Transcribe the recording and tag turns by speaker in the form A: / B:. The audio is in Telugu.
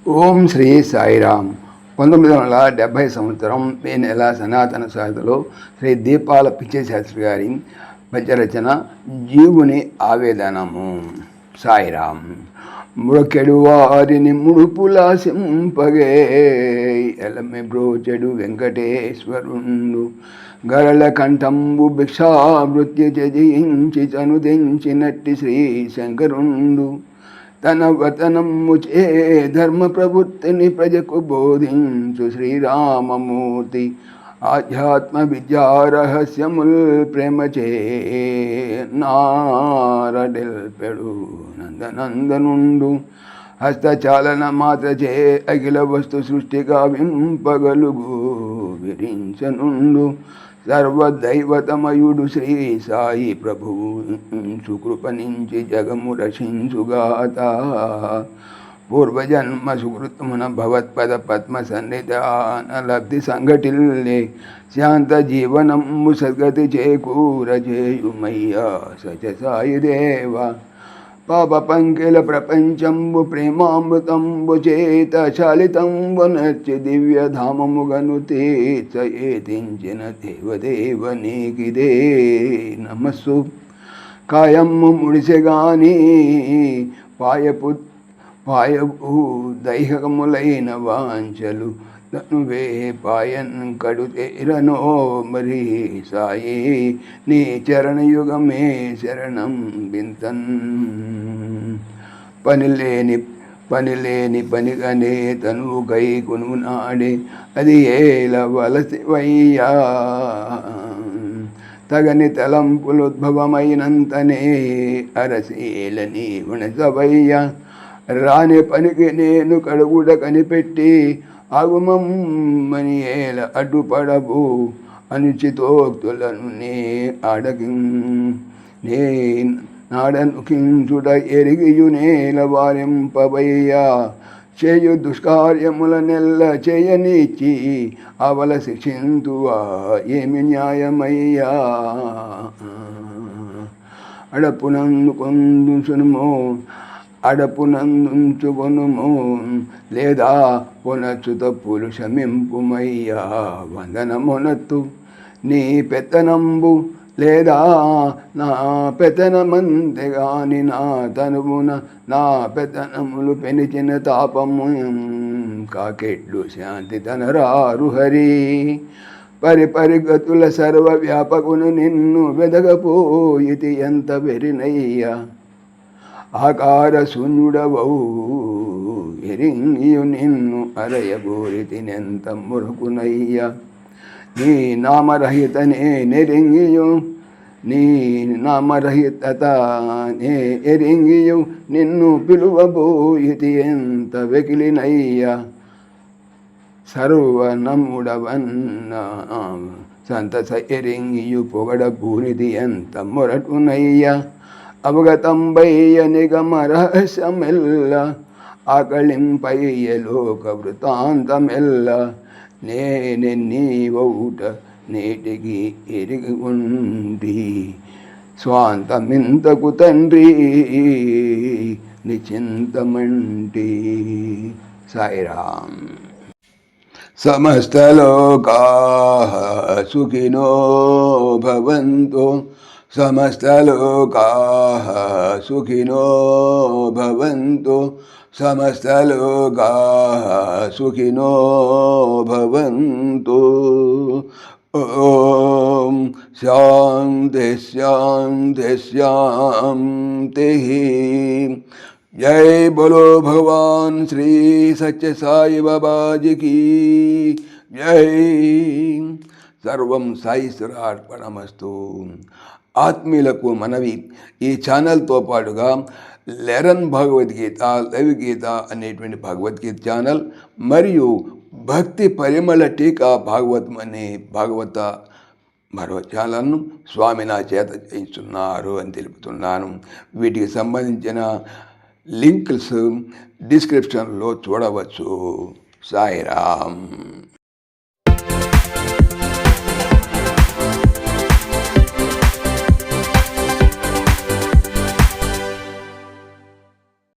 A: ఓం శ్రీ సాయిరామ్. 1970 సంవత్సరం మే నెల సనాతన సాహిత్యలో శ్రీ దీపాల పిచ్చశాస్త్రి గారి పద్యరచన జీవుని ఆవేదనము. సాయిరామ్. ముడకెడు వారిని ముడుపులాసింపగే ఎలమె బ్రోచెడు వెంకటేశ్వరుండు గరళ కంఠంబు భిక్షావృత్తి జయించి చనుదించినట్టి శ్రీ శంకరుండు తన వతనము చే ధర్మ ప్రవృత్తిని ప్రజకు బోధించు శ్రీరామమూర్తి ఆధ్యాత్మ విద్యా రహస్యముల్ ప్రేమచే నారడెల్పెడు నందనందనుండు హస్తచాలన మాత్రచే అఖిల వస్తు సృష్టిగా వింపగలుగు విరించనుండు సర్వదైవతమయుడు శ్రీ సాయి ప్రభువు సుకృపనించి జగము రక్షించుగాత పూర్వజన్మ సుకృతమున భవత్పద పద్మ సన్నిధాన లబ్ధి సంఘటిల్లే శాంత జీవనము సద్గతి చేకూర చేయుమయ్యా సచ సాయి దేవా పాప పంకిల ప్రపంచంబు ప్రేమామృతంబు చేత చాలితంబు నర్చి దివ్యధామముగను తీర్చయేతించిన దేవదేవ నీకిదే నమస్సు. కాయమ్ము ముడిసెగాని పాయపు దైహకములైన వాంఛలు తనువే పాయన్ కడుతేరనో మరి సాయి నీ చరణయుగమే శరణం వింతన్. పనిలేని పనిగనే తను గై కొనునాడే అది ఏల వలసివయ్యా తగని తలంపులుద్భవమైనంతనే అరసేలని ఉణసవయ్యా రాని పనికి నేను కడుగుడ కనిపెట్టి ఆగుమమ్మని ఏల అడ్డుపడబు అనుచితోక్తులను నే నాడనుకించుట ఎరిగియు నేల వారింపవయ్యా చేయు దుష్కార్యముల నెల్ల చేయనిచ్చి అవల శిక్షింతువా ఏమి న్యాయమయ్యా. అడపునందుకొనుము లేదా పొనచ్చు తప్పులు క్షమింపుమయ్యా వందనమునత్తు నీ పెత్తనంబు లేదా నా పెత్తనమంతెగాని నా తనువున నా పెత్తనములు పెనిచిన తాపము కాకెట్లు శాంతి తనరారు హరి పరిగతుల సర్వ వ్యాపకును నిన్ను వెదగపోయితి ఎంత వెరినయ్యా ఆకార శూన్యుడవౌ ఎరింగియు నిన్ను అరయబోరితినెంత మురుకునయ్యా నీ నామరహితనే నెరింగియు నీ నామరహితత నే ఎరింగియు నిన్ను పిలువబోయితి ఎంత వెకిలినయ్యా సర్వనముడవన్న సంతస ఎరింగియు పొగడ పూనిది ఎంత మొరటునయ్యా అవగతంబయ్య నిగమ రహస్యమెల్ల ఆకళింపయ్య లోక వృతాంతమెల్ల నేనెన్నీవౌట నేటికి ఎరిగి ఉండి స్వాంతమింతకు తండ్రి నిచింతమంటి. సాయిరామ్. సమస్తలోకాః సుఖినో భవంతు సమస్తలోకాః సుఖినో భవంతు సమస్తలోకాః సుఖినో భవంతు. ఓం శాంతి శాంతి శాంతి. జై బోలో భగవాన్ శ్రీ సత్య సాయి బాబాజీకి జై. సర్వం సాయిశ్వరార్పణమస్తు. ఆత్మీయులకు మనవి, ఈ ఛానల్తో పాటుగా లెరన్ భగవద్గీత, లైవ్ గీత అనేటువంటి భగవద్గీత ఛానల్ మరియు భక్తి పరిమళ టీకా భాగవతం అనే భాగవత మరో ఛానల్ను స్వామి నా చేత చేయిస్తున్నారు అని తెలుపుతున్నాను. వీటికి సంబంధించిన లింక్స్ డిస్క్రిప్షన్లో చూడవచ్చు. సాయిరామ్.